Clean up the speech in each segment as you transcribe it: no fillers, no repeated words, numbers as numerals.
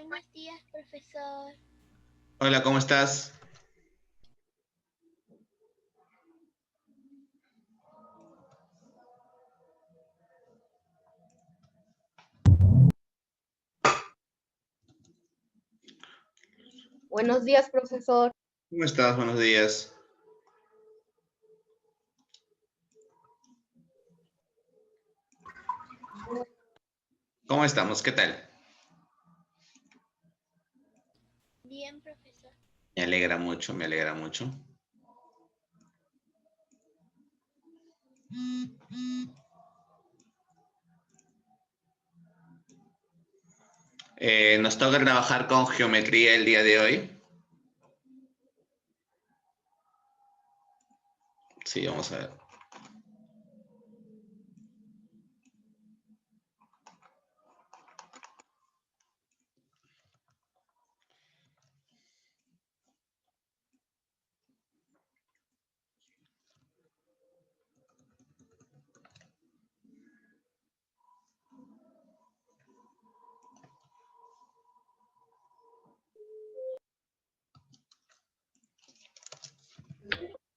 Buenos días, profesor. Hola, ¿cómo estás? Buenos días, profesor. ¿Cómo estás? Buenos días. ¿Cómo estamos? ¿Qué tal? Bien, profesor. Me alegra mucho, me alegra mucho. Nos toca trabajar con geometría el día de hoy. Sí, vamos a ver.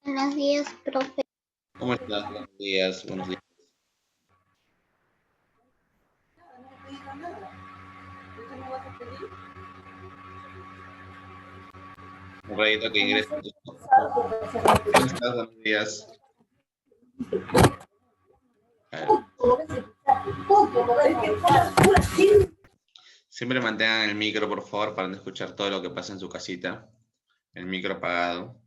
Buenos días, profe. ¿Cómo estás? Buenos días, buenos días. Un ratito que ingrese. ¿Cómo estás? Buenos días. A ver. Siempre mantengan el micro, por favor, para no escuchar todo lo que pasa en su casita. El micro apagado.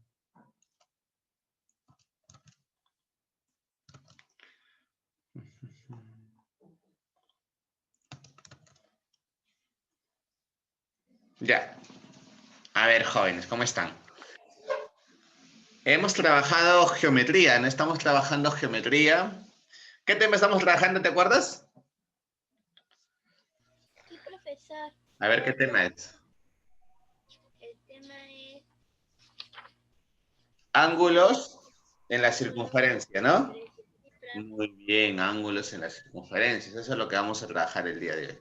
Ya. A ver, jóvenes, ¿cómo están? Hemos trabajado geometría, ¿no? Estamos trabajando geometría. ¿Qué tema estamos trabajando, te acuerdas? Sí, profesor. A ver, ¿qué tema es? El tema es Ángulos en la circunferencia, ¿no? Sí, profe. Muy bien, ángulos en las circunferencias. Eso es lo que vamos a trabajar el día de hoy.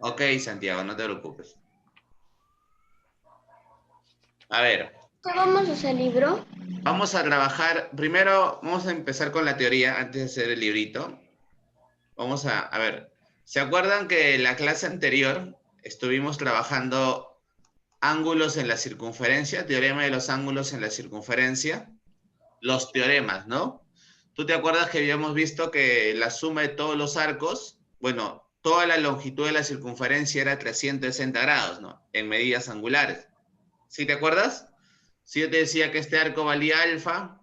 Ok, Santiago, no te preocupes. A ver, ¿Vamos a hacer libro? vamos a trabajar. Primero, vamos a empezar con la teoría antes de hacer el librito. Vamos a ver. ¿Se acuerdan que en la clase anterior estuvimos trabajando ángulos en la circunferencia, teorema de los ángulos en la circunferencia? Los teoremas, ¿no? ¿Tú te acuerdas que habíamos visto que la suma de todos los arcos, bueno, toda la longitud de la circunferencia era 360 grados, ¿no? En medidas angulares. ¿Sí te acuerdas? Si yo te decía que este arco valía alfa,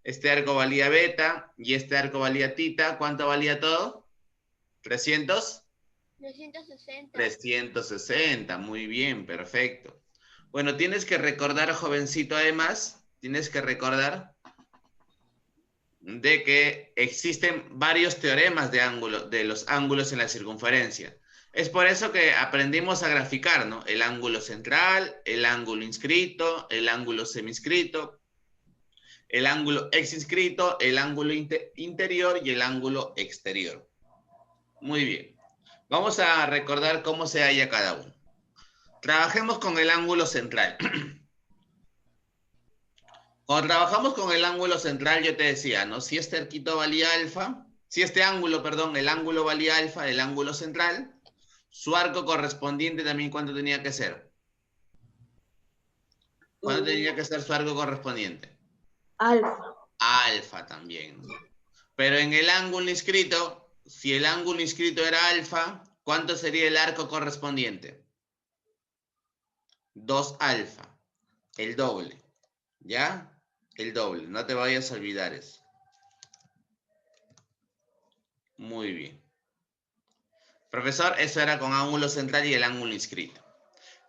este arco valía beta y este arco valía tita, ¿cuánto valía todo? 300. 360. 360, muy bien, perfecto. Bueno, tienes que recordar, jovencito, además, tienes que recordar de que existen varios teoremas de los ángulos en la circunferencia. Es por eso que aprendimos a graficar, ¿no? El ángulo central, el ángulo inscrito, el ángulo seminscrito, el ángulo exinscrito, el ángulo interior y el ángulo exterior. Muy bien. Vamos a recordar cómo se halla cada uno. Trabajemos con el ángulo central. Cuando trabajamos con el ángulo central, yo te decía, ¿no? Si este arquito valía alfa, si este ángulo, perdón, el ángulo valía alfa, el ángulo central, su arco correspondiente también, ¿cuánto tenía que ser? ¿Cuánto tenía que ser su arco correspondiente? Alfa. Alfa también, ¿no? Pero en el ángulo inscrito, si el ángulo inscrito era alfa, ¿cuánto sería el arco correspondiente? 2 alfa, el doble, ¿ya? El doble, no te vayas a olvidar eso. Muy bien. Profesor, eso era con ángulo central y el ángulo inscrito.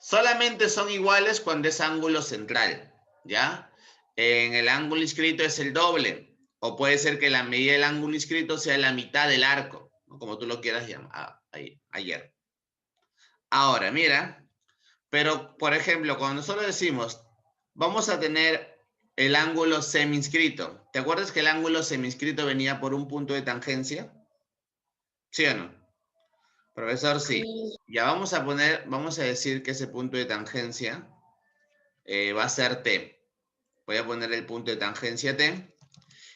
Solamente son iguales cuando es ángulo central, ¿ya? En el ángulo inscrito es el doble, o puede ser que la medida del ángulo inscrito sea la mitad del arco, ¿no? Como tú lo quieras llamar ayer. Ahora, mira, pero por ejemplo, cuando nosotros decimos, vamos a tener el ángulo seminscrito, ¿te acuerdas que el ángulo seminscrito venía por un punto de tangencia? ¿Sí o no? Profesor, sí. Sí. Ya vamos a decir que ese punto de tangencia va a ser T. Voy a poner el punto de tangencia T.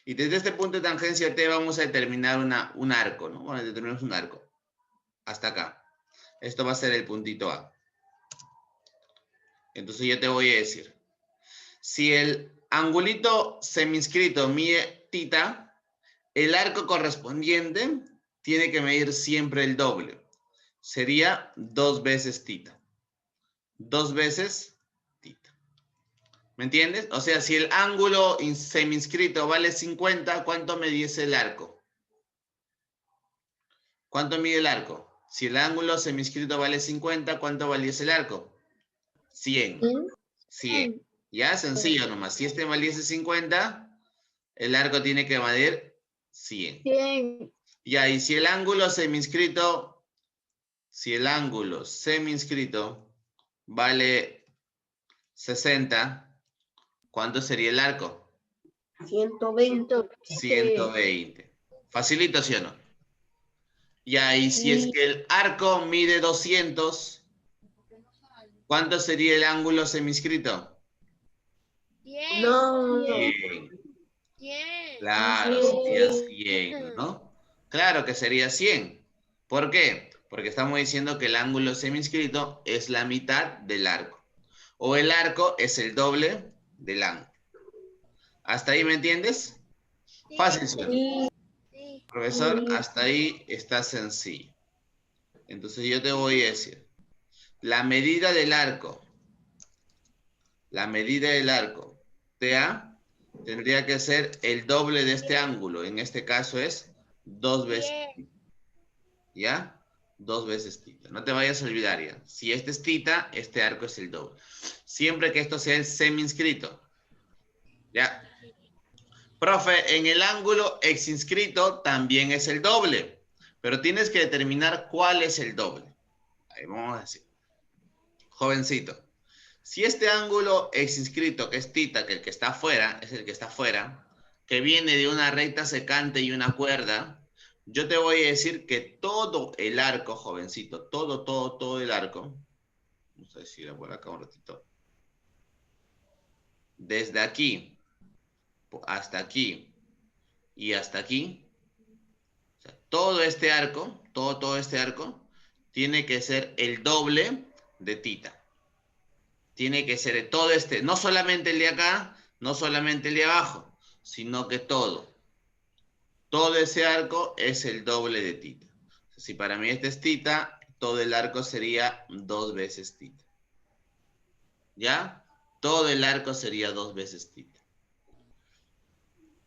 Y desde este punto de tangencia T vamos a determinar un arco, ¿no? Bueno, determinamos un arco. Hasta acá. Esto va a ser el puntito A. Entonces yo te voy a decir, si el angulito seminscrito mide θ, el arco correspondiente tiene que medir siempre el doble. Sería 2 veces θ. 2 veces θ. ¿Me entiendes? O sea, si el ángulo seminscrito vale 50, ¿cuánto mediese el arco? ¿Cuánto mide el arco? Si el ángulo seminscrito vale 50, ¿cuánto valiese el arco? 100. 100. Ya, sencillo nomás. Si este valiese 50, el arco tiene que medir 100. 100. Ya, y si el ángulo seminscrito vale 60, ¿cuánto sería el arco? 120. 120. Facilito, ¿sí o no? Ya, y si es que el arco mide 200, ¿cuánto sería el ángulo seminscrito? 100. No. 100. 100. Claro, sería 100, ¿no? Claro que sería 100. ¿Por qué? Porque estamos diciendo que el ángulo seminscrito es la mitad del arco. O el arco es el doble del ángulo. ¿Hasta ahí me entiendes? Sí. Fácil, ¿sí o no? Sí. Sí. Profesor, hasta ahí está sencillo. Entonces yo te voy a decir, la medida del arco, TA, tendría que ser el doble de este ángulo. En este caso es 2 veces. 100. ¿Ya? 2 veces θ. No te vayas a olvidar ya. Si este es θ, este arco es el doble. Siempre que esto sea el seminscrito. ¿Ya? Profe, en el ángulo exinscrito también es el doble. Pero tienes que determinar cuál es el doble. Ahí vamos a decir. Jovencito. Si este ángulo exinscrito, que es θ, que el que está afuera, es el que está afuera, que viene de una recta secante y una cuerda, yo te voy a decir que todo el arco, jovencito, todo el arco, vamos a decirlo por acá un ratito, desde aquí hasta aquí y hasta aquí, o sea, todo este arco, todo este arco, tiene que ser el doble de θ. Tiene que ser todo este, no solamente el de acá, no solamente el de abajo, sino que todo. Todo ese arco es el doble de θ. Si para mí este es θ, todo el arco sería 2 veces θ. ¿Ya? Todo el arco sería 2 veces θ.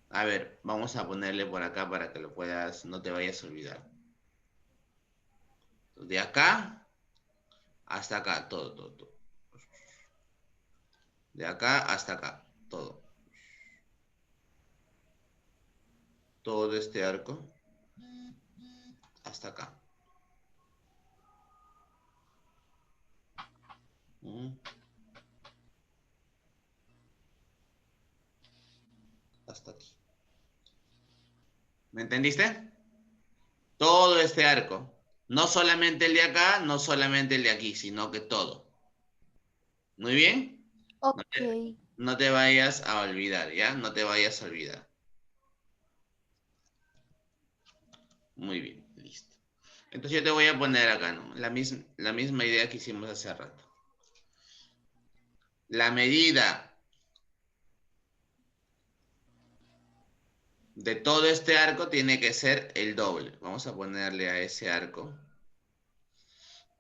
A ver, vamos a ponerle por acá para que lo puedas, no te vayas a olvidar. De acá hasta acá, todo. De acá hasta acá, todo. Todo este arco hasta acá. Hasta aquí. ¿Me entendiste? Todo este arco. No solamente el de acá, no solamente el de aquí, sino que todo. ¿Muy bien? Ok. No te vayas a olvidar, ¿ya? No te vayas a olvidar. Muy bien, listo. Entonces yo te voy a poner acá, ¿no? La misma idea que hicimos hace rato. La medida de todo este arco tiene que ser el doble. Vamos a ponerle a ese arco.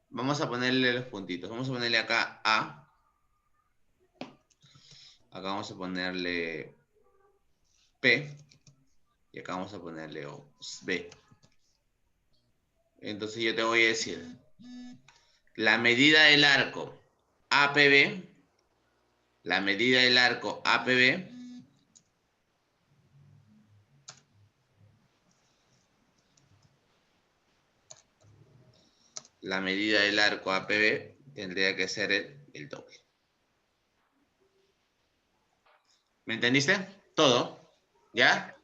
Vamos a ponerle los puntitos. Vamos a ponerle acá A. Acá vamos a ponerle P. Y acá vamos a ponerle B. Entonces yo te voy a decir, la medida del arco APB, la medida del arco APB, la medida del arco APB tendría que ser el doble. ¿Me entendiste? Todo. ¿Ya?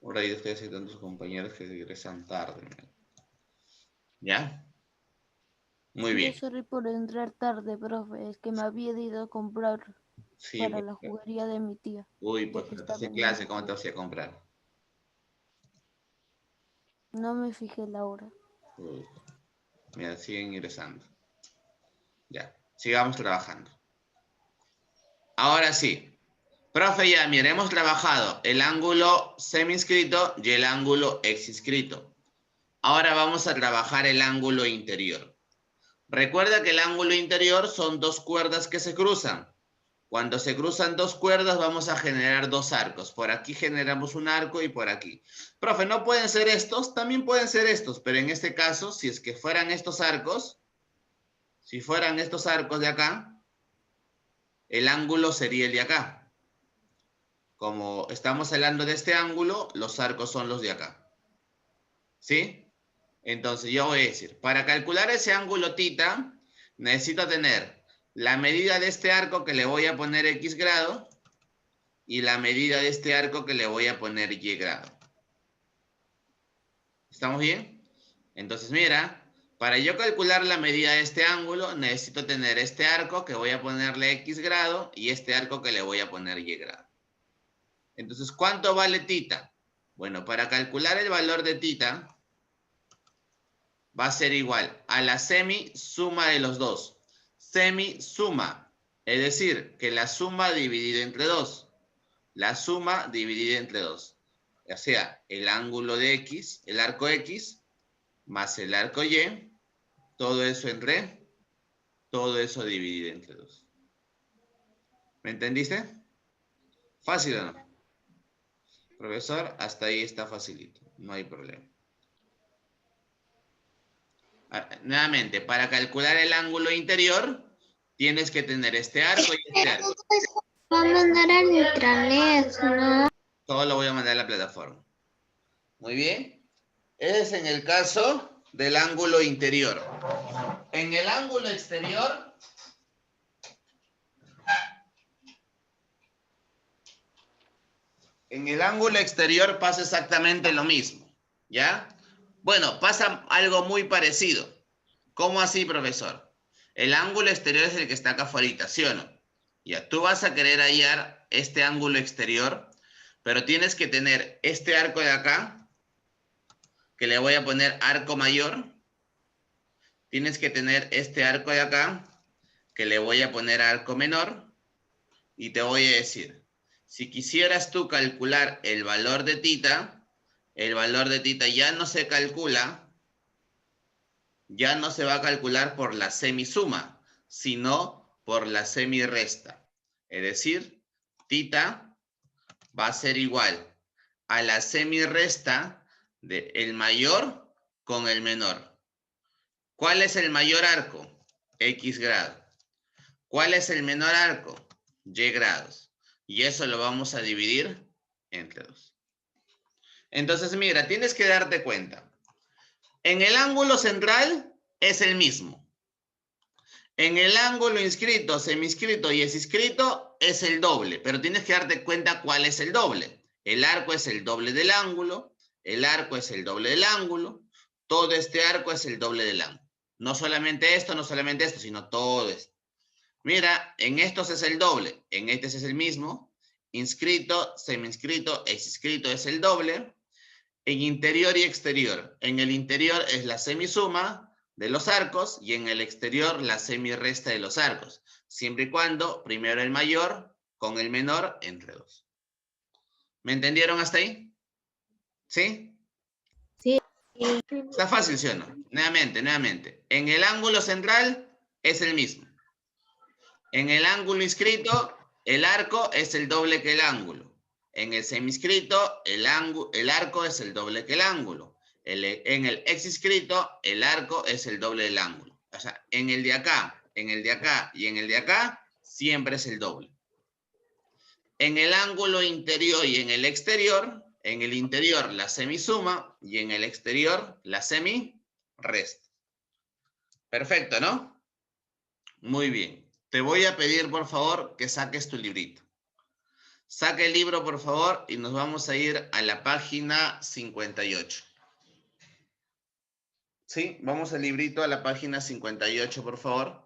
Ahora yo estoy haciendo a tus compañeros que regresan tarde. ¿Ya? Muy bien. Sorry por entrar tarde, profe. Es que me había ido a comprar Sí, para pues, la juguería de mi tía. uy, Ya pues que para estaba tu en clase, una ¿cómo te hora. vas a comprar? No me fijé la hora. Uy, mira, siguen ingresando. Ya, sigamos trabajando. Ahora sí. Profe, ya, mire, hemos trabajado el ángulo semi-inscrito y el ángulo ex-inscrito. Ahora vamos a trabajar el ángulo interior. Recuerda que el ángulo interior son dos cuerdas que se cruzan. Cuando se cruzan dos cuerdas vamos a generar dos arcos. Por aquí generamos un arco y por aquí. Profe, ¿no pueden ser estos? También pueden ser estos, pero en este caso, si es que fueran estos arcos, si fueran estos arcos de acá, el ángulo sería el de acá. Como estamos hablando de este ángulo, los arcos son los de acá. ¿Sí? Entonces yo voy a decir, para calcular ese ángulo θ, necesito tener la medida de este arco que le voy a poner X grado y la medida de este arco que le voy a poner Y grado. ¿Estamos bien? Entonces mira, para yo calcular la medida de este ángulo, necesito tener este arco que voy a ponerle X grado y este arco que le voy a poner Y grado. Entonces, ¿cuánto vale θ? Bueno, para calcular el valor de θ, va a ser igual a la semi-suma de los dos. Semi-suma, es decir, que la suma dividida entre 2. La suma dividida entre 2. O sea, el ángulo de X, el arco X, más el arco Y, todo eso dividido entre 2. ¿Me entendiste? ¿Fácil o no? Profesor, hasta ahí está facilito. No hay problema. Nuevamente, para calcular el ángulo interior, tienes que tener este arco y este arco. Va a mandar al intranet, ¿no? Todo lo voy a mandar a la plataforma. Muy bien. Ese es en el caso del ángulo interior. En el ángulo exterior, pasa exactamente lo mismo. ¿Ya? Bueno, pasa algo muy parecido. ¿Cómo así, profesor? El ángulo exterior es el que está acá afuera, ¿sí o no? Ya, tú vas a querer hallar este ángulo exterior, pero tienes que tener este arco de acá, que le voy a poner arco mayor. Tienes que tener este arco de acá, que le voy a poner arco menor. Y te voy a decir, si quisieras tú calcular el valor de θ, el valor de θ ya no se calcula, ya no se va a calcular por la semisuma, sino por la semirresta. Es decir, θ va a ser igual a la semirresta del mayor con el menor. ¿Cuál es el mayor arco? X grado. ¿Cuál es el menor arco? Y grados. Y eso lo vamos a dividir entre 2. Entonces, mira, tienes que darte cuenta. En el ángulo central es el mismo. En el ángulo inscrito, seminscrito y exinscrito es el doble, pero tienes que darte cuenta cuál es el doble. El arco es el doble del ángulo, el arco es el doble del ángulo, todo este arco es el doble del ángulo. No solamente esto, sino todo esto. Mira, en estos es el doble, en este es el mismo. Inscrito, seminscrito, exinscrito es el doble. En interior y exterior. En el interior es la semisuma de los arcos y en el exterior la semirresta de los arcos. Siempre y cuando primero el mayor con el menor entre 2. ¿Me entendieron hasta ahí? ¿Sí? Sí. Está fácil, ¿sí o no? Nuevamente. En el ángulo central es el mismo. En el ángulo inscrito, el arco es el doble que el ángulo. En el seminscrito, el arco es el doble que el ángulo. En el exinscrito, el arco es el doble del ángulo. O sea, en el de acá y en el de acá, siempre es el doble. En el ángulo interior y en el exterior, en el interior la semisuma y en el exterior la semirresta. Perfecto, ¿no? Muy bien. Te voy a pedir, por favor, que saques tu librito. Saca el libro, por favor, y nos vamos a ir a la página 58. Sí, vamos al librito a la página 58, por favor.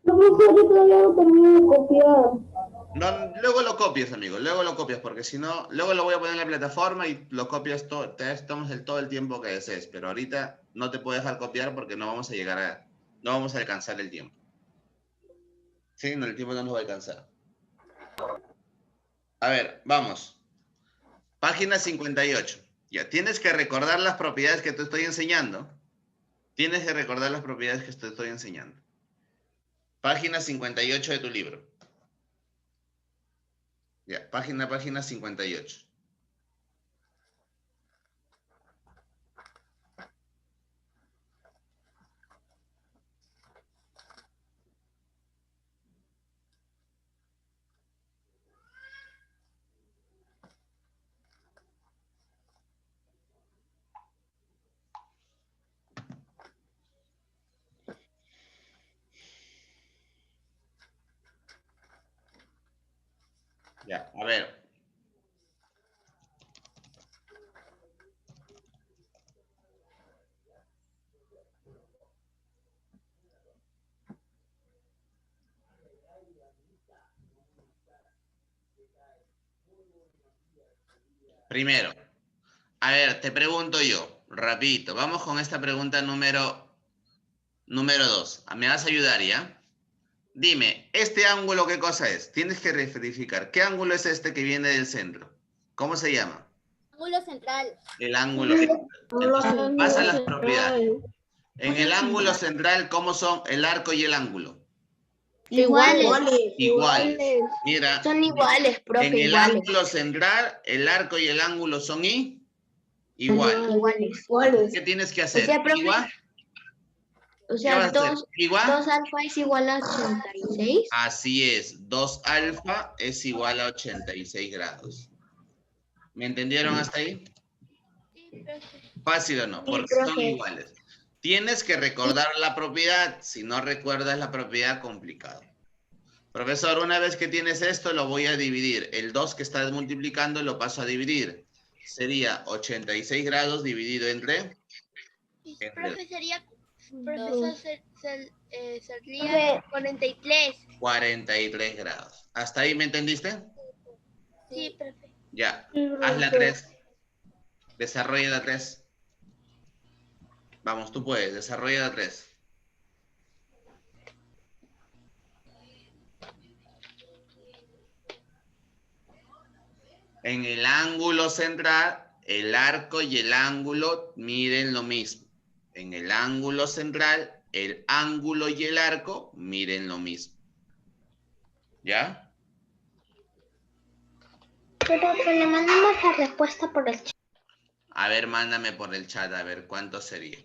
Profesor, yo todavía no termino de copiar. No, luego lo copias, amigo, luego lo copias, porque si no, luego lo voy a poner en la plataforma y lo copias todo, te tomas todo el tiempo que desees, pero ahorita no te puedo dejar copiar porque no vamos a llegar a, no vamos a alcanzar el tiempo. Sí, no, el tiempo no nos va a alcanzar. A ver, vamos. Página 58. Ya, tienes que recordar las propiedades que te estoy enseñando. Tienes que recordar las propiedades que te estoy enseñando. Página 58 de tu libro. Ya, página 58. Ya, a ver. Primero, a ver, te pregunto yo, rapidito. Vamos con esta pregunta número 2. ¿Me vas a ayudar, ya? Dime, ¿este ángulo qué cosa es? Tienes que verificar. ¿Qué ángulo es este que viene del centro? ¿Cómo se llama? Ángulo central. El ángulo central. Entonces, pasa las propiedades. En el ángulo central, ¿cómo son el arco y el ángulo? Iguales. Iguales. Mira, Son iguales, profe, en el iguales. ángulo central, el arco y el ángulo son iguales. ¿Cuáles? ¿Qué tienes que hacer? O sea, profe, ¿Igual? O ¿Qué vas a sea, hacer? 2 ¿Igual? alfa es igual a 86. Así es, 2 alfa es igual a 86 grados. ¿Me entendieron hasta ahí? ¿Fácil o no? Sí, Porque son profe. iguales. Tienes que recordar la propiedad. Si no recuerdas la propiedad, complicado. Profesor, una vez que tienes esto, lo voy a dividir. El 2 que estás multiplicando lo paso a dividir. Sería 86 grados dividido entre... Profe, sería, profesor, sería 43. 43 grados. ¿Hasta ahí me entendiste? Sí, profe. Ya. Haz la 3. Desarrolla la 3. Vamos, tú puedes. Desarrolla la 3. En el ángulo central, el arco y el ángulo miden lo mismo. En el ángulo central, el ángulo y el arco miden lo mismo. ¿Ya? Pero le mandamos la respuesta por el chat. A ver, mándame por el chat a ver cuánto sería.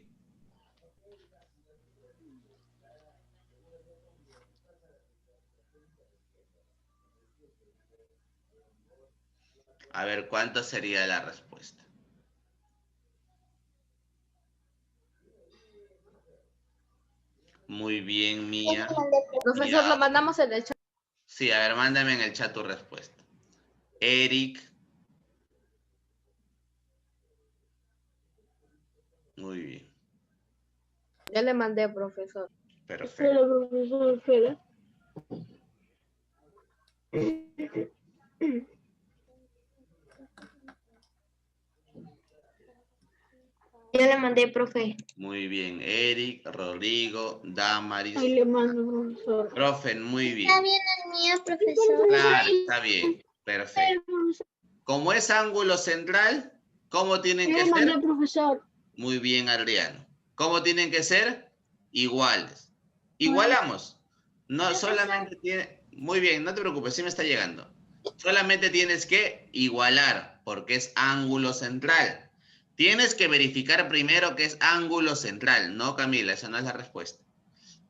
A ver cuánto sería la respuesta. Muy bien, Mía. Profesor, lo mandamos en el chat. Sí, a ver, mándame en el chat tu respuesta. Eric. Muy bien. Ya le mandé, profesor. Perfecto. Profesor, espera. Yo le mandé, profe. Muy bien. Eric, Rodrigo, Damaris. Ahí le mando, profesor. Profe, muy bien. Está bien el mío, profesor. Claro, está bien. Perfecto. Como es ángulo central, ¿cómo tienen que ser? Profesor. Muy bien, Adriano. ¿Cómo tienen que ser? Iguales. Igualamos. No solamente tiene... Muy bien, no te preocupes, sí me está llegando. Solamente tienes que igualar, porque es ángulo central. Tienes que verificar primero que es ángulo central. No, Camila, esa no es la respuesta.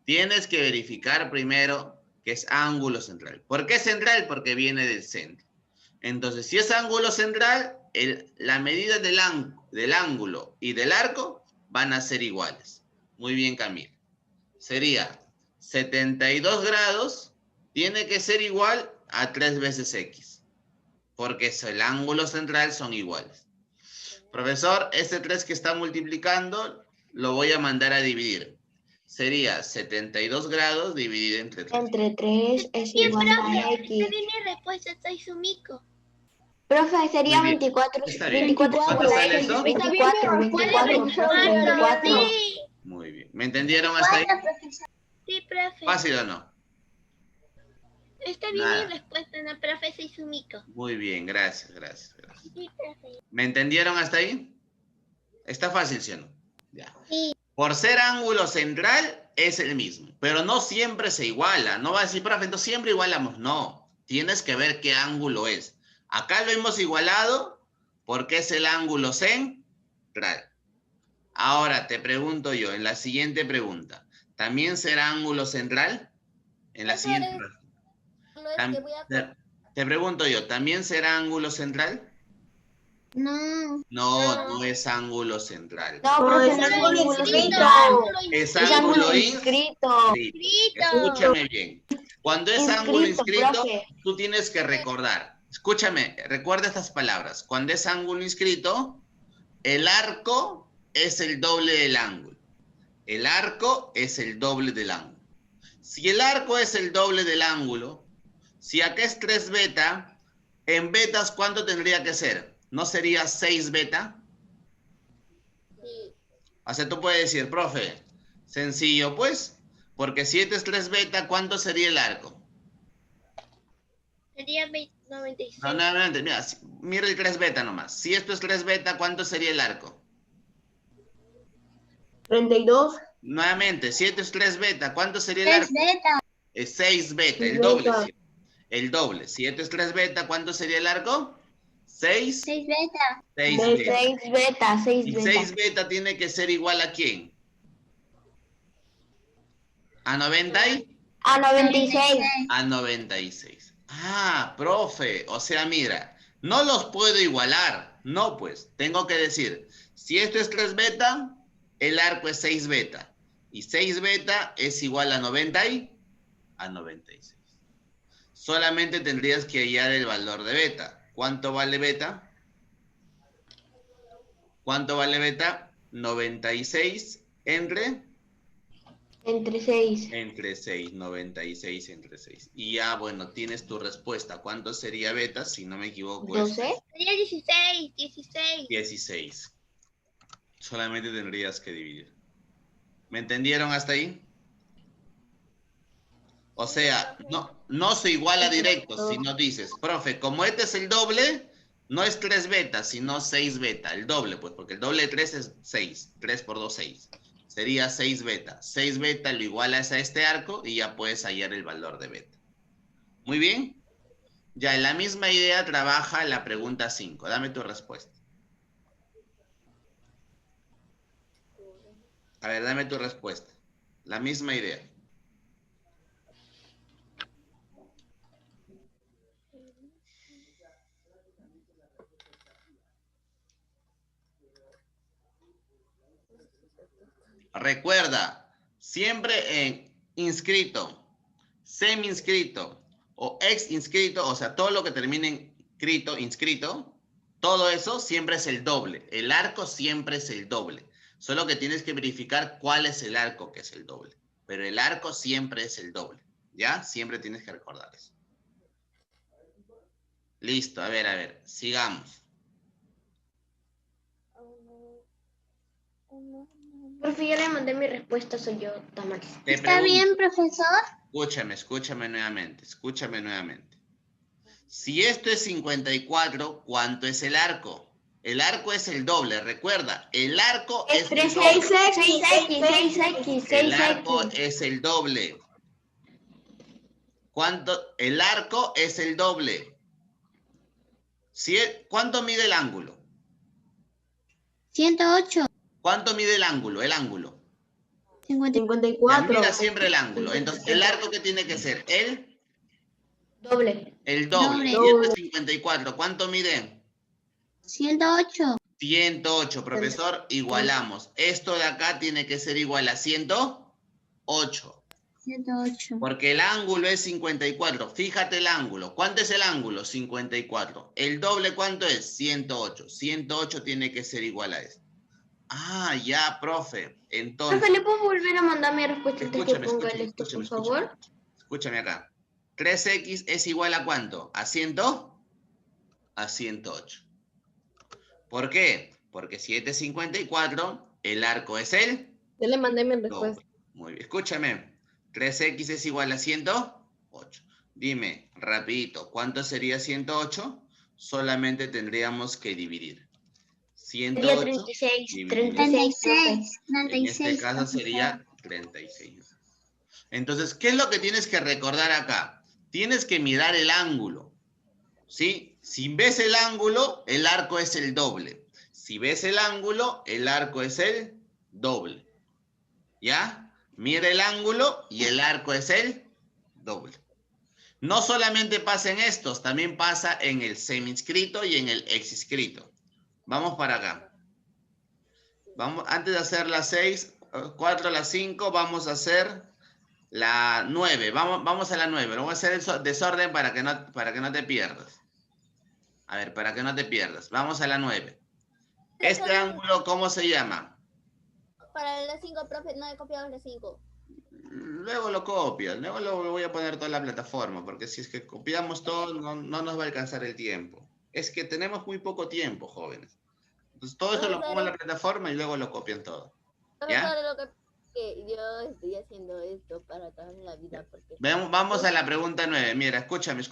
Tienes que verificar primero que es ángulo central. ¿Por qué central? Porque viene del centro. Entonces, si es ángulo central, la medida del ángulo y del arco van a ser iguales. Muy bien, Camila. Sería 72 grados, tiene que ser igual a 3 veces X. Porque el ángulo central son iguales. Profesor, este 3 que está multiplicando, lo voy a mandar a dividir. Sería 72 grados dividido entre 3. Entre 3 es Bien, igual profe, a está X. bien mi respuesta, soy Sumiko. Profe, sería Muy bien. 24, Está bien. 24 ¿Cuánto sale X, eso? 24, 24, profe, 24. Sí, Muy bien. ¿Me entendieron hasta ahí? sí, profe. ¿Fácil o no? Está bien Nada. mi respuesta, no, profe, soy Sumiko. Muy bien, gracias, gracias, gracias. Sí, profe. ¿Me entendieron hasta ahí? Está fácil, ¿sí o no? Ya. Sí. Por ser ángulo central es el mismo, pero no siempre se iguala. No va a decir, profe, entonces siempre igualamos. No, tienes que ver qué ángulo es. Acá lo hemos igualado porque es el ángulo central. Ahora te pregunto yo, en la siguiente pregunta, ¿también será ángulo central? En la siguiente pregunta. Te pregunto yo, ¿también será ángulo central? No. No, no es ángulo central. No, profe, no es Ángulo ángulo inscrito, central. Es Es ángulo ángulo inscrito. inscrito. Escúchame bien. Cuando es ángulo inscrito, profe. tú tienes que recordar. Escúchame, recuerda estas palabras. Cuando es ángulo inscrito, el arco es el doble del ángulo. El arco es el doble del ángulo. Si el arco es el doble del ángulo, si acá es 3 beta, en betas, ¿cuánto tendría que ser? ¿No sería 6 beta? Sí. O sea, tú puedes decir, profe, sencillo, pues, porque si este es 3 beta, ¿cuánto sería el arco? Sería 96. No, nuevamente, mira, mira el 3 beta nomás. Si esto es 3 beta, ¿cuánto sería el arco? 32. Nuevamente, si esto es 3 beta, ¿cuánto sería el 3 arco? beta. Es 6 beta, el 6 doble. beta. ¿Sí? El doble. Si esto es 3 beta, ¿cuánto sería el arco? 6. 6 beta. 6 beta. 6 beta, 6 Y beta. 6 beta tiene que ser igual ¿a quién? ¿A 90? A 96. A 96. Ah, profe, o sea, mira, no los puedo igualar. No, pues, tengo que decir, si esto es 3 beta, el arco es 6 beta. Y 6 beta es igual a 90 a 96. Solamente tendrías que hallar el valor de beta. ¿Cuánto vale beta? ¿Cuánto vale beta? 96 entre 6. Entre 6, 96 entre 6. Y ya, bueno, tienes tu respuesta. ¿Cuánto sería beta? Si no me equivoco, es 12. Sería 16, 16. 16. Solamente tendrías que dividir. ¿Me entendieron hasta ahí? O sea, no se iguala directo, si no dices, profe, como este es el doble, no es 3 beta, sino 6 beta. El doble, pues, porque el doble de 3 es 6. 3 por 2, 6. Sería 6 beta. 6 beta lo igualas a este arco y ya puedes hallar el valor de beta. Muy bien. Ya en la misma idea trabaja la pregunta 5. Dame tu respuesta. A ver, dame tu respuesta. La misma idea. Recuerda, siempre en inscrito, semi-inscrito o ex-inscrito, o sea, todo lo que termine en inscrito, todo eso siempre es el doble. El arco siempre es el doble. Solo que tienes que verificar cuál es el arco que es el doble. Pero el arco siempre es el doble. ¿Ya? Siempre tienes que recordar eso. Listo, a ver, sigamos. Profe, ya le mandé mi respuesta, soy yo, Tamaris. Te ¿Está pregunto. bien, profesor? Escúchame nuevamente. Si esto es 54, ¿cuánto es el arco? El arco es el doble, recuerda, el arco es el doble. 6x. El arco es el doble. ¿Cuánto? El arco es el doble. ¿Cuánto mide el ángulo? 108. ¿Cuánto mide el ángulo? El ángulo. 54. Ya, mira siempre el ángulo. Entonces, ¿el arco qué tiene que ser? El Doble. doble. Y esto es 54. ¿Cuánto mide? 108. 108, profesor. Igualamos. Esto de acá tiene que ser igual a 108. 108. Porque el ángulo es 54. Fíjate el ángulo. ¿Cuánto es el ángulo? 54. ¿El doble cuánto es? 108. 108 tiene que ser igual a esto. Ah, ya, profe. Entonces, Profe, ¿le puedo volver a mandar mi respuesta antes que escúchame, ponga escúchame, el esto, escúchame, por favor? escúchame acá. 3x es igual a ¿cuánto? ¿A 100? A 108. ¿Por qué? Porque 754, el arco es el Yo le mandé mi doble. respuesta. Muy bien, escúchame. 3x es igual a 108. Dime, rapidito, ¿cuánto sería 108? Solamente tendríamos que dividir. Sería 108 36. dividido. 36, En este caso sería 36. Entonces, ¿qué es lo que tienes que recordar acá? Tienes que mirar el ángulo, ¿sí? Si ves el ángulo, el arco es el doble. Si ves el ángulo, el arco es el doble. ¿Ya? Mira el ángulo y el arco es el doble. No solamente pasa en estos, también pasa en el seminscrito y en el exinscrito. Vamos para acá. Vamos, antes de hacer las 6, 4, las 5, vamos a hacer la 9. Vamos a la 9. Vamos a hacer el desorden para que no te pierdas. A ver, para que no te pierdas. Vamos a la 9. Este ángulo, ¿cómo se llama? Para las 5, profe, no he copiado las 5. Luego lo copias. Luego lo voy a poner toda la plataforma, porque si es que copiamos todo, no nos va a alcanzar el tiempo. Es que tenemos muy poco tiempo, jóvenes. Entonces, todo esto lo pongo en la plataforma y luego lo copian todo. ¿Ya? Lo que yo estoy haciendo esto para toda la vida. Porque... Vamos a la pregunta 9. Mira, escúchame.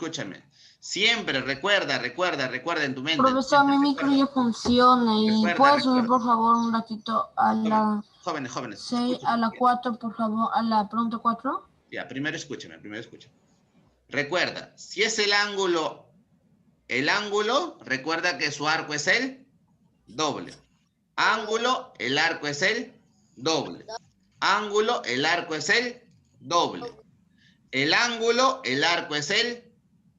Siempre recuerda en tu mente. Profesor, mi micro ya funciona y Recuerda. subir por favor un ratito a la Jóvenes. 6, a la 4, por favor, a la pregunta 4. Ya, primero escúchame. Recuerda, si es el ángulo, recuerda que su arco es el doble. Ángulo, el arco es el doble. Ángulo, el arco es el doble. El ángulo, el arco es el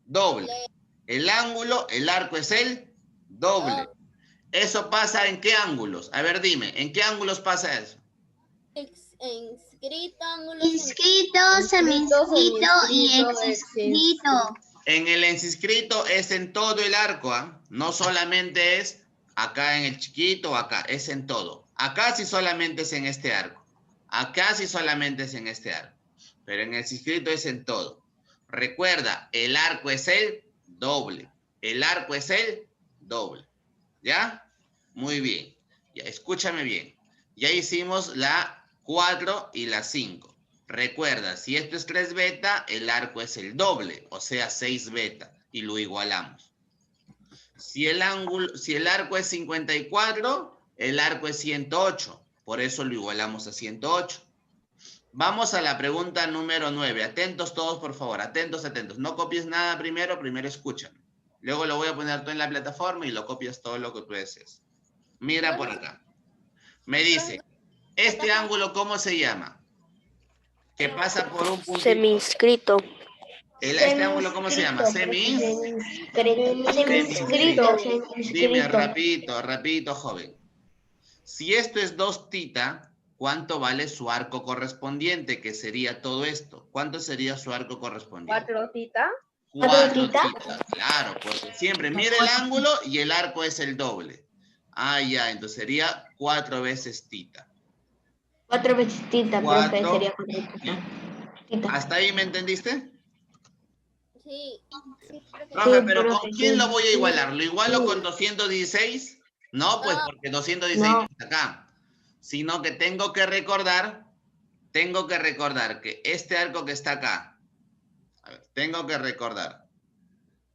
doble. El ángulo, el arco es el doble. ¿Eso pasa en qué ángulos? A ver, dime, ¿en qué ángulos pasa eso? Inscrito, seminscrito y exinscrito. En el encinscrito es en todo el arco, ¿ah? No solamente es acá en el chiquito o acá, es en todo. Acá sí solamente es en este arco. Acá sí solamente es en este arco. Pero en el encinscrito es en todo. Recuerda, el arco es el doble. El arco es el doble. ¿Ya? Muy bien. Ya, escúchame bien. Ya hicimos la 4 y la 5. Recuerda, si esto es 3 beta, el arco es el doble, o sea, 6 beta, y lo igualamos. Si el arco es 54, el arco es 108, por eso lo igualamos a 108. Vamos a la pregunta número 9. Atentos todos, por favor, atentos. No copies nada primero escúchame. Luego lo voy a poner todo en la plataforma y lo copias todo lo que tú desees. Mira por acá. Me dice, ¿este ángulo cómo se llama? Que pasa por un puntito. Seminscrito. ¿Este ángulo cómo se llama? Seminscrito. Dime rapidito, joven. Si esto es 2 tita, ¿cuánto vale su arco correspondiente? Que sería todo esto. ¿Cuánto sería su arco correspondiente? 4 tita. 4 tita. Claro, porque siempre mira el ángulo y el arco es el doble. Ah, ya, entonces sería 4 veces tita. 4 veces tita, profe, sería 4 tita. ¿Hasta ahí me entendiste? Sí. Profe, Sí, pero ¿con profe, quién sí. lo voy a igualar? ¿Lo igualo con 216? No, pues porque 216 no está acá. Sino que tengo que recordar que este arco que está acá, tengo que recordar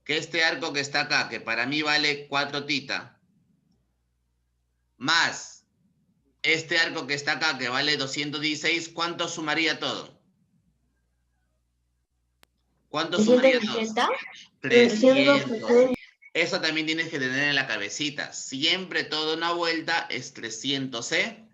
que este arco que está acá, que para mí vale 4 tita, más este arco que está acá, que vale 216, ¿cuánto sumaría todo? ¿Cuánto sumaría todo? 300. Eso también tienes que tener en la cabecita. Siempre toda una vuelta es 360.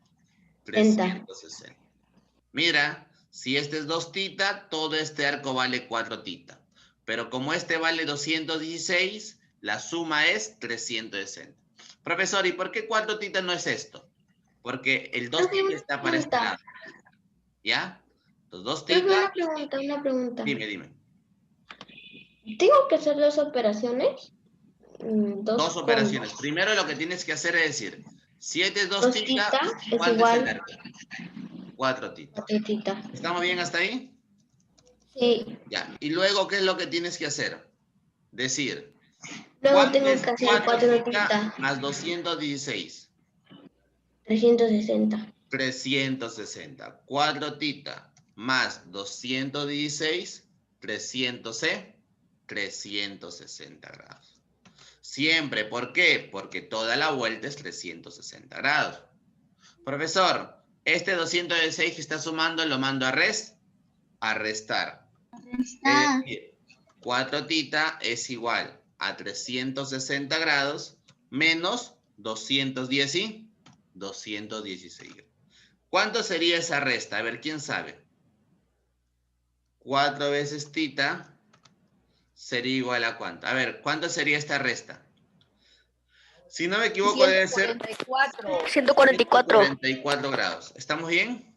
Mira, si este es 2 tita, todo este arco vale 4 tita. Pero como este vale 216, la suma es 360. Profesor, ¿y por qué 4 tita no es esto? Porque el 2 tita está para este lado. ¿Ya? Los 2 tita... Una pregunta. Dime. ¿Tengo que hacer 2 operaciones? 2 operaciones. Primero lo que tienes que hacer es decir, Si este es 2 2 tita, tita es ¿cuánto igual es el arco? 4 tita. 4 tita. ¿Estamos bien hasta ahí? Sí. Ya. Y luego, ¿qué es lo que tienes que hacer? Decir, Luego ¿cuánto tengo es que hacer 4 4 tita tita. más 216? 360. 360. 4 tita más 216, 360 grados. Siempre, ¿por qué? Porque toda la vuelta es 360 grados. Profesor, este 216 que está sumando lo mando a restar. Es decir, 4 tita es igual a 360 grados menos 210 y 216. ¿Cuánto sería esa resta? A ver, ¿quién sabe? 4 veces tita sería igual a ¿cuánto? A ver, ¿cuánto sería esta resta? Si no me equivoco, debe ser 144 grados. ¿Estamos bien?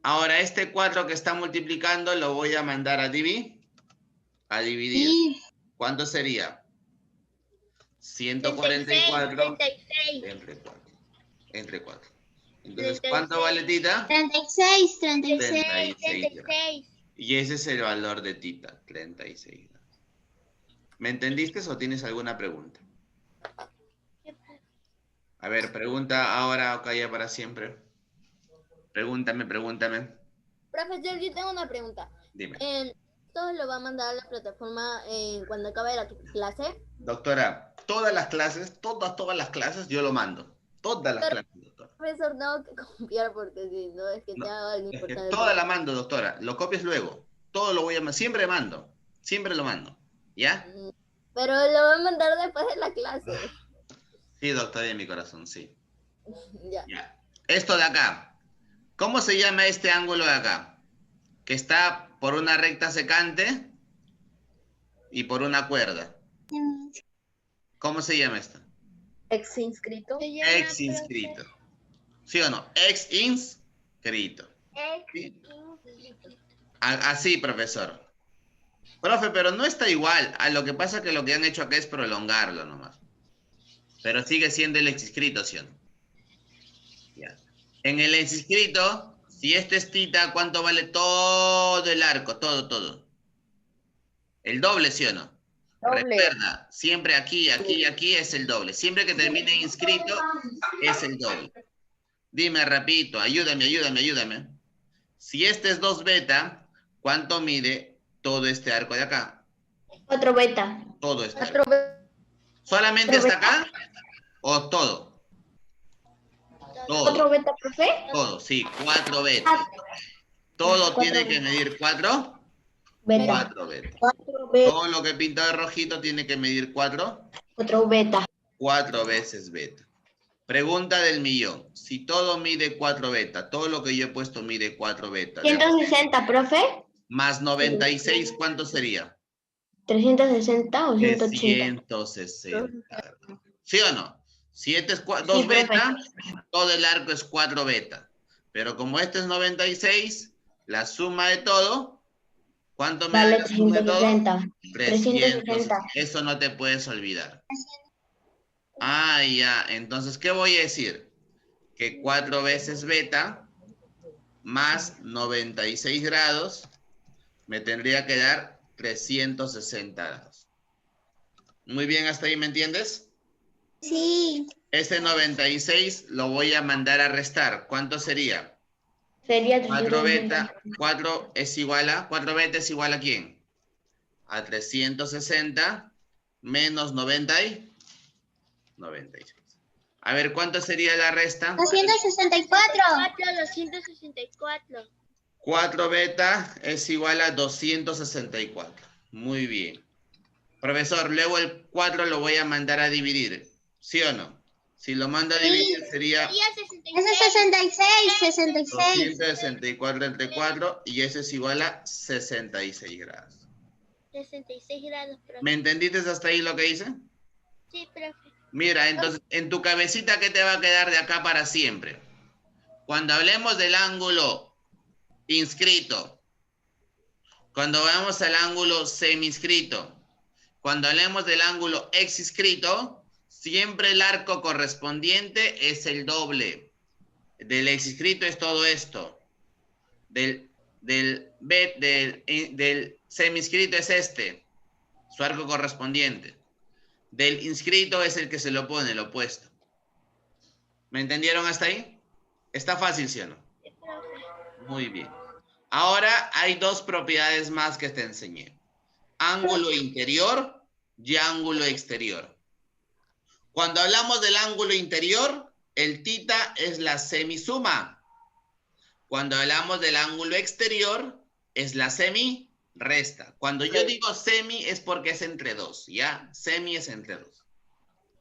Ahora, este 4 que está multiplicando lo voy a mandar a dividir. Sí. ¿Cuánto sería? 144 entre 4. Entonces, ¿cuánto vale tita? 36. 36 grados. Y ese es el valor de tita, 36 grados. ¿Me entendiste o tienes alguna pregunta? A ver, pregunta ahora o calla para siempre. Pregúntame. Profesor, yo tengo una pregunta. Dime. ¿Todo lo va a mandar a la plataforma cuando acabe la clase? Doctora, todas las clases, yo lo mando. Todas las clases, doctora. Profesor, tengo que confiar porque si no es que sea algo Es que importante. toda la mando, doctora. Lo copias luego. Todo lo voy a mandar. Siempre lo mando. ¿Ya? Pero lo va a mandar después de la clase. Sí, doctora de mi corazón, sí. Ya. Ya. Esto de acá. ¿Cómo se llama este ángulo de acá? Que está por una recta secante y por una cuerda. ¿Cómo se llama esto? Ex inscrito. Ex inscrito. ¿Sí o no? Ex inscrito. ¿Sí? Así, profesor. Profe, pero no está igual. Lo que pasa es que lo que han hecho acá es prolongarlo nomás. Pero sigue siendo el ex inscrito, ¿sí o no? Ya. En el ex inscrito, si este es tita, ¿cuánto vale todo el arco? Todo. El doble, ¿sí o no? Doble. Recuerda, siempre aquí es el doble. Siempre que termine inscrito, es el doble. Dime, repito, ayúdame. Si este es 2 beta, ¿cuánto mide todo este arco de acá? 4 beta. Todo este arco. ¿Solamente hasta acá? ¿O todo? Todo. 4 beta, profe. Todo, sí, 4 beta. Todo tiene que medir 4 Beta. 4 beta. 4 beta. Todo lo que pinta de rojito tiene que medir 4 beta. 4 veces beta. Pregunta del millón. Si todo mide 4 beta, todo lo que yo he puesto mide 4 beta. 160, profe. Más 96, ¿cuánto sería? 360 o 180. 160. ¿Sí o no? Si este es 2 Sí, beta, todo el arco es 4 beta. Pero como este es 96, la suma de todo, ¿cuánto me da Vale la suma de todo? 360. Eso no te puedes olvidar. Ah, ya. Entonces, ¿qué voy a decir? Que 4 veces beta más 96 grados me tendría que dar 360 grados. Muy bien, ¿hasta ahí me entiendes? Sí. Ese 96 lo voy a mandar a restar. ¿Cuánto sería? Sería 4 360. beta, 4 beta es igual a ¿quién? A 360 menos 96. A ver, ¿cuánto sería la resta? 264. 264. 4 beta es igual a 264. Muy bien. Profesor, luego el 4 lo voy a mandar a dividir. ¿Sí o no? Si lo mando a dividir sería Ese es 66. 264 entre 4 y eso es igual a 66 grados. 66 grados, profe. ¿Me entendiste hasta ahí lo que hice? Sí, profe. Mira, entonces, en tu cabecita, ¿qué te va a quedar de acá para siempre? Cuando hablemos del ángulo inscrito, cuando veamos al ángulo semi-inscrito, cuando hablemos del ángulo ex-inscrito, Siempre el arco correspondiente es el doble. Del inscrito es todo esto. Del semi-inscrito es este. Su arco correspondiente. Del inscrito es el que se lo pone, el opuesto. ¿Me entendieron hasta ahí? Está fácil, ¿sí o no? Muy bien. Ahora hay dos propiedades más que te enseñé. Ángulo interior y ángulo exterior. Cuando hablamos del ángulo interior, el tita es la semisuma. Cuando hablamos del ángulo exterior, es la semi-resta. Cuando yo digo semi es porque es entre dos, ¿ya? Semi es entre dos.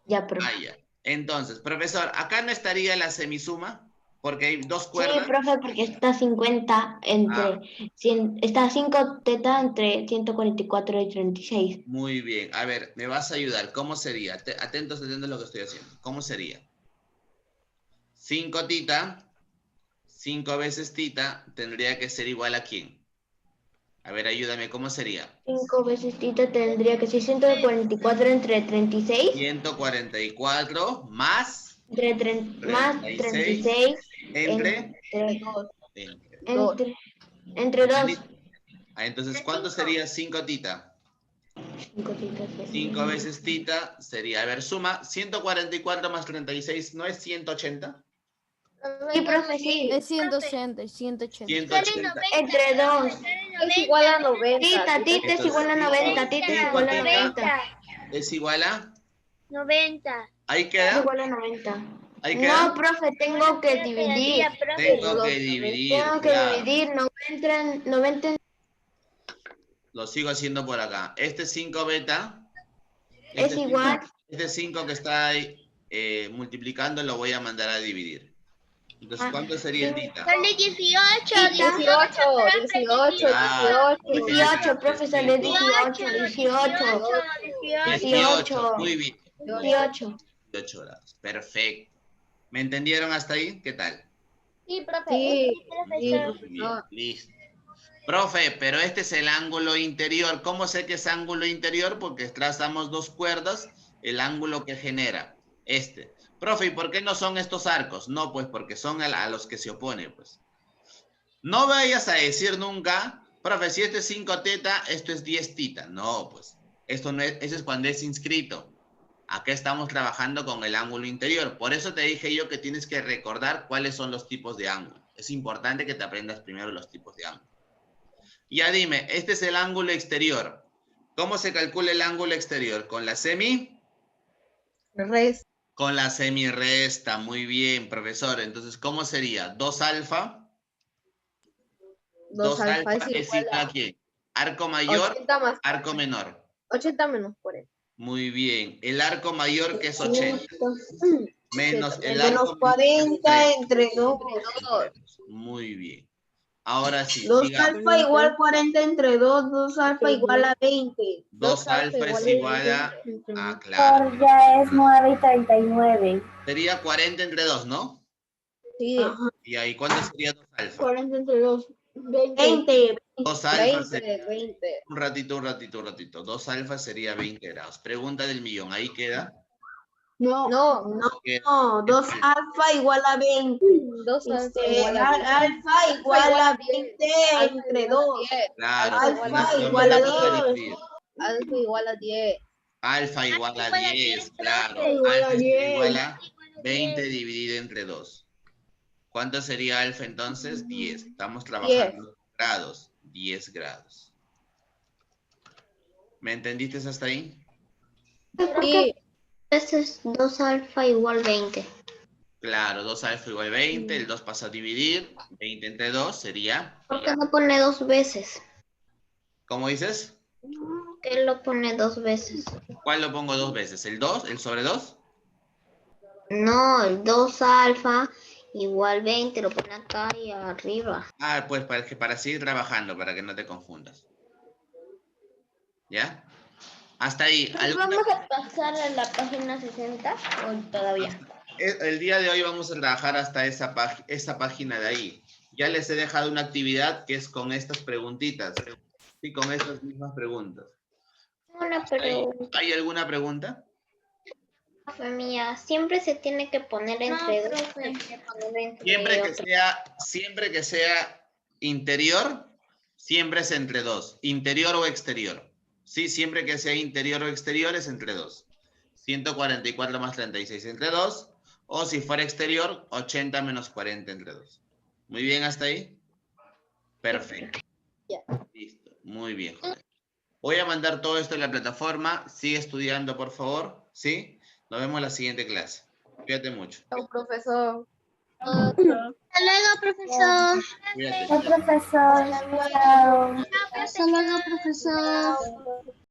Ya, profe. Ah, ya. Entonces, profesor, acá no estaría la semisuma, porque hay dos cuerdas. Sí, profe, porque está 50 entre 100, está 5 teta entre 144 y 36. Muy bien. A ver, me vas a ayudar. ¿Cómo sería? Atentos a lo que estoy haciendo. ¿Cómo sería? 5 tita, 5 veces tita, tendría que ser igual a ¿quién? A ver, ayúdame, ¿cómo sería? 5 veces tita tendría que ser 144 entre 36. 144 más... Más 36 entre 2. ¿Entendí? Entre 2. Ah, entonces, ¿cuánto sería 5 tita? 5 titas. 5 veces tita sería, a ver, suma, 144 más 36, ¿no es 180? Sí, profe, sí. Es 180, 180. 180. Entre 2. Es igual a 90. Tita es igual a 90. Tita es igual a 90. ¿Es igual a? 90. ¿Ahí Es queda? igual a 90. ¿Ahí queda? No, profe, tengo que dividir. Tengo que dividir, Tengo que claro. dividir 90. Lo sigo haciendo por acá. Este 5 beta. Es igual. Este 5 que está ahí multiplicando lo voy a mandar a dividir. Entonces, ¿cuánto sería el tita? Sale 18. 18, profe, sale 18. 18. Muy bien. 18. 18 grados. Perfecto. ¿Me entendieron hasta ahí? ¿Qué tal? Sí, profe. Sí, Muy bien. Listo. Profe, pero este es el ángulo interior. ¿Cómo sé que es ángulo interior? Porque trazamos dos cuerdas, el ángulo que genera. Este. Profe, ¿y por qué no son estos arcos? No, pues porque son a los que se opone, pues. No vayas a decir nunca, profe, si este es 5 teta, esto es 10 tita. No, pues. Esto no es, eso es cuando es inscrito. Acá estamos trabajando con el ángulo interior. Por eso te dije yo que tienes que recordar cuáles son los tipos de ángulo. Es importante que te aprendas primero los tipos de ángulo. Ya dime, este es el ángulo exterior. ¿Cómo se calcula el ángulo exterior? ¿Con la semi? Resta. Con la semi-resta. Muy bien, profesor. Entonces, ¿cómo sería? 2 alfa. 2 alfa es igual a ¿quién? Arco mayor, 80 más arco menor. 80 menos 40. Muy bien. El arco mayor que es 80. Menos el Menos arco 40 entre 2. Muy bien. Ahora sí, 2 sigamos. alfa igual 40 entre 2. 2 alfa igual a 20. 2 alfa es igual a... Ah, claro. Ya es 9 y 39. Sería 40 entre 2, ¿no? Sí. ¿Y ahí cuánto sería 2 alfa? 40 entre 2. 20. 2 alfa sería... 20. Un ratito. 2 alfa sería 20 grados. Pregunta del millón. ¿Ahí queda? No, Queda. 2 alfa igual a 20. 2 Alfa igual a 20 entre 2. Claro. Alfa igual a 10. Alfa igual a 10. Alfa igual a 10, claro. Igual a Alfa 10. igual a 20 dividido entre 2. ¿Cuánto sería alfa entonces? 10. Estamos trabajando grados. 10 grados. ¿Me entendiste hasta ahí? Sí. Este es 2 alfa igual 20. Claro, 2 alfa igual 20. El 2 pasa a dividir. 20 entre 2 sería... ¿Por qué no pone 2 veces? ¿Cómo dices? Él lo pone 2 veces. ¿Cuál lo pongo 2 veces? ¿El 2? ¿El sobre 2? No, el 2 alfa igual 20 lo pone acá y arriba. Ah, pues para seguir trabajando, para que no te confundas. ¿Ya? Hasta ahí. ¿Vamos a pasar a la página 60 o todavía? El día de hoy vamos a trabajar hasta esa página de ahí. Ya les he dejado una actividad que es con estas preguntitas. Sí, con estas mismas preguntas. Una pregunta. ¿Hay alguna pregunta? Profe mía, siempre se tiene que poner entre dos. Se tiene que poner entre Siempre que sea interior, siempre es entre 2. Interior o exterior. Sí, siempre que sea interior o exterior es entre 2. 144 más 36 entre 2. O si fuera exterior, 80 menos 40 entre 2. Muy bien, ¿hasta ahí? Perfecto. Ya. Listo. Muy bien, joven. Voy a mandar todo esto en la plataforma. Sigue estudiando, por favor. ¿Sí? Nos vemos en la siguiente clase. Cuídate mucho. Chao, profesor. Hasta luego, profesor. Cuídate. Chao, profesor. Chao. Hasta luego, profesor.